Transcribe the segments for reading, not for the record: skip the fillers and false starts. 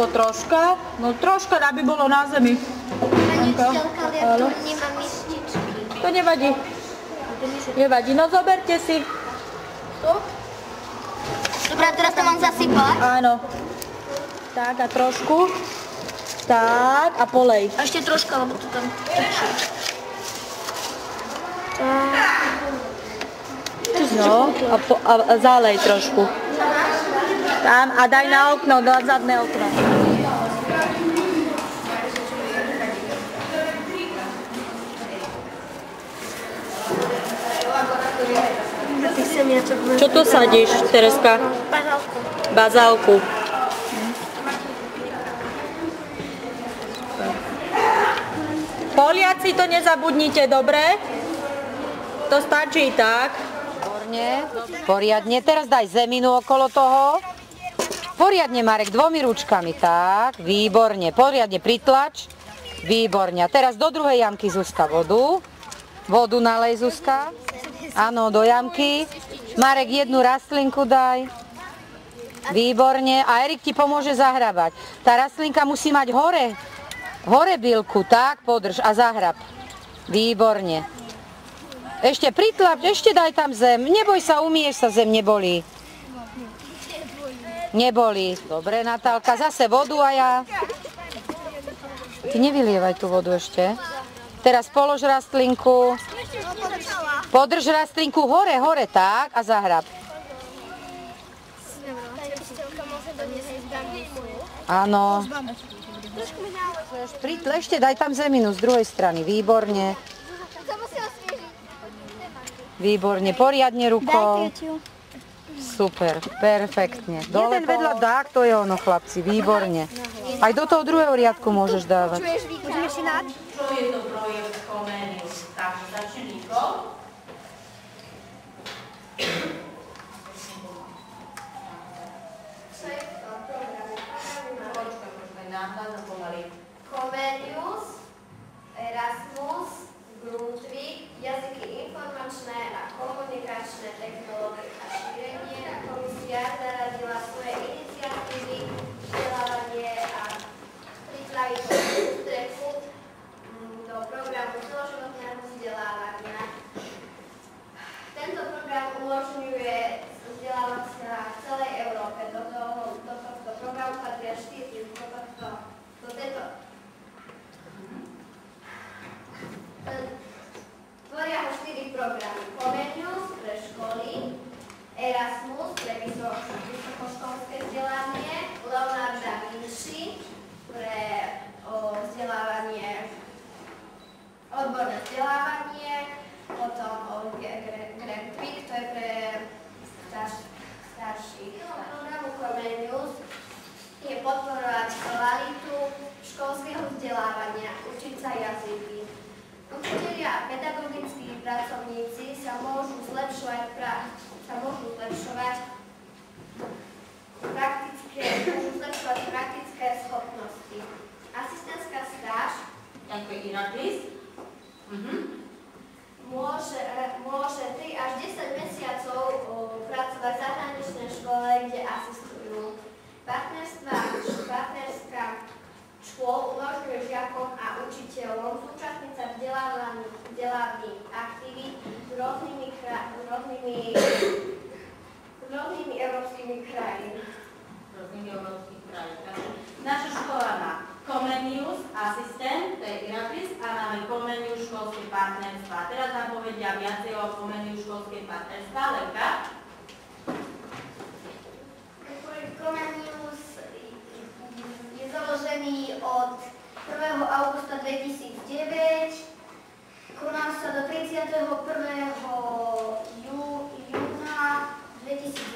Janko, troška? No troška, aby bolo na zemi. Pani učiteľka, ja tu nemám mističky. To nevadí. Nevadí, no zoberte si. Dobre, teraz to mám zasypať? Áno. Tak a trošku. Tak a polej. A ešte troška, lebo to tam tečí. No a zálej trošku. Tam a daj na okno, na zadné okno. Čo tu sadíš, Tereska? Bazálku. Bazálku. Poliaci, to nezabudnite, dobre? To stačí tak. Poriadne. Teraz daj zeminu okolo toho. Poriadne, Marek, 2 ručkami. Tak, výborne. Poriadne pritlač. Výborne. A teraz do druhej jamky, Zuzka, vodu. Vodu nalej, Zuzka. Áno, do jamky. Marek, 1 rastlinku daj. Výborne. A Erik ti pomôže zahrabať. Tá rastlinka musí mať hore bylku. Tak, podrž a zahrab. Výborne. Ešte pritlač, ešte daj tam zem. Neboj sa, umieš sa, zem nebolí. Nebolí. Dobre, Natálka, zase vodu a ja. Ty nevylievaj tú vodu ešte. Teraz polož rastlinku. Podrž rastlinku hore, tak a zahrab. Áno. Ešte daj tam zeminu z druhej strany. Výborne. Výborne, poriadne rukou. Super, perfektne. Jeden vedľa dák, to je ono, chlapci, výborne. Aj do toho druhého riadku môžeš dávať. Môžeme si náť? Čo je to projekt Comenius? Takže začne Nikol. Comenius, Erasmus, Grundtvig, jazyky informačné a komunikačné technológie a šírenie a komisia zaradila svoje iniciatívy, vzdelávanie a prípravy ústrechu do programu celoživotného vzdelávania. Tento program umožňuje vzdelávať sa v celej Európe. Do tohto programu patria tvoria ho 4 programy. Comenius pre školy, Erasmus pre vysokoškolské vzdelanie, Leonardo da Vinci pre vzdelávanie, odborné vzdelávanie, potom Grundtvig, to je pre starších. Programu Comenius je podporovať kvalitu školského vzdelávania, učiť sa jazyky. Učitelia a pedagogickí pracovníci sa môžu zlepšovať praktické schopnosti. Asistentská stáž môže 3 až 10 mesiacov pracovať v zahraničnej škole, kde asistujú. Partnerská škôl umožňuje žiakom a učiteľom zúčastniť sa vzdelávnych aktivít s rôznymi európskymi krajinami. Naša škola má Comenius, asistent, to je Iraklis, a máme Comenius školské partnerstva. Teraz nám povedia viacej o Comenius školské partnerstva. Lenka? Comenius je založený od 1. augusta 2009, koná sa do 31. júna 2011.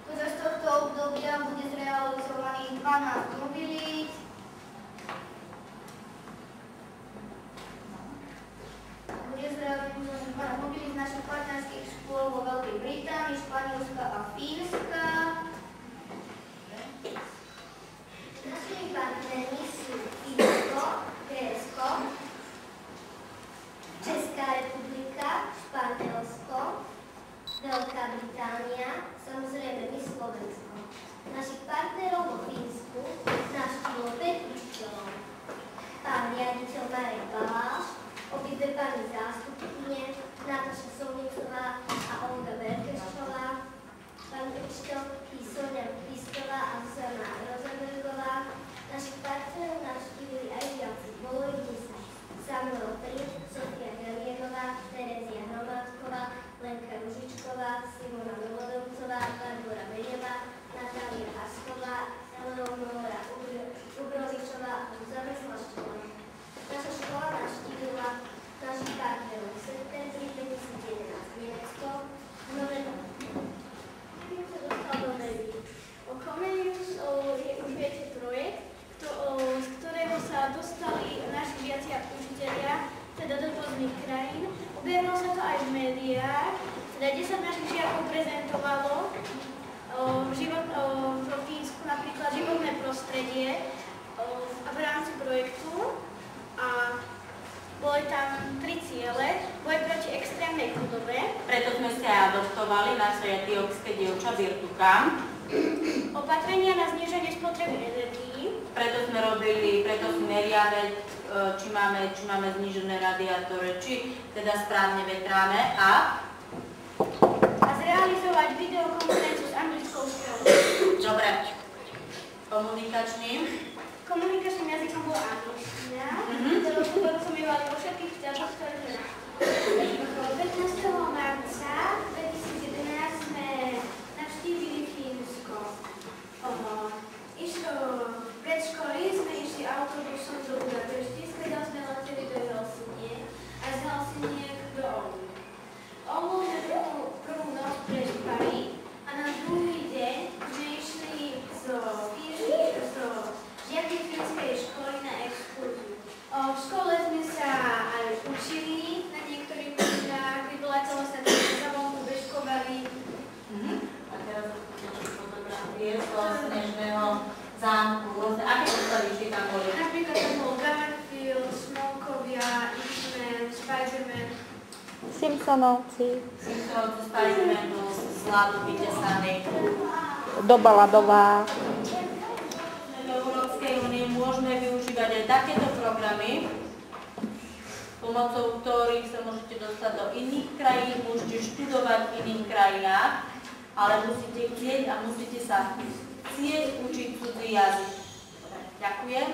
Počas tohto obdobia bude zrealizovaných 12 mobilít. Bude zrealizovaných 12 mobilít z našich partnerských škôl vo Veľkej Británii, Španielska a Fínska. Našimi partnermi sú Fínsko, Grécko, Česká republika, Španielsko, prezentovalo v Fínsku napríklad životné prostredie v rámci projektu a boli tam 3 ciele. Boj proti extrémnej chudobe. Preto sme si aj adoptovali naše etiópske dievča Birtuka. Opatrenia na zníženie spotreby energií. Preto sme meriame, či máme znížené radiátore, či teda správne vetráme a zrealizovať videokonferenciu s anglickou školou. dobre. Komunikačným jazykom bola angličtina, ktorú rozumievali vo všetkých vzťahoch, ktoré sme 15. marca 2011 sme navštívili Fínsko. Predškoly sme išli autobusom do Budapešti, skedali sme leteli do Helsinie a z Helsiniek do Oulu. Oulu sme prvú noc prespali a na druhý deň sme išli zo žiaky fínskej školy na exkurziu. V škole sme sa aj učili na niektorých hodinách, vyplatilo sa tam, že sa vonku bežkovali. A teraz fotografie z Snežného zámku. Aké postavy či tam boli? Napríklad tam bol Garfield, Smolkovia, X-Men, Spider-Man. Simpsonovci. Spider-Man bol zlatu vytesaný. Doba ľadová. V Európskej únii môžeme využívať aj takéto programy, pomocou ktorých sa môžete dostať do iných krajín, môžete študovať v iných krajinách, ale musíte chcieť a musíte sa chcieť učiť cudzí jazyk. Ďakujem.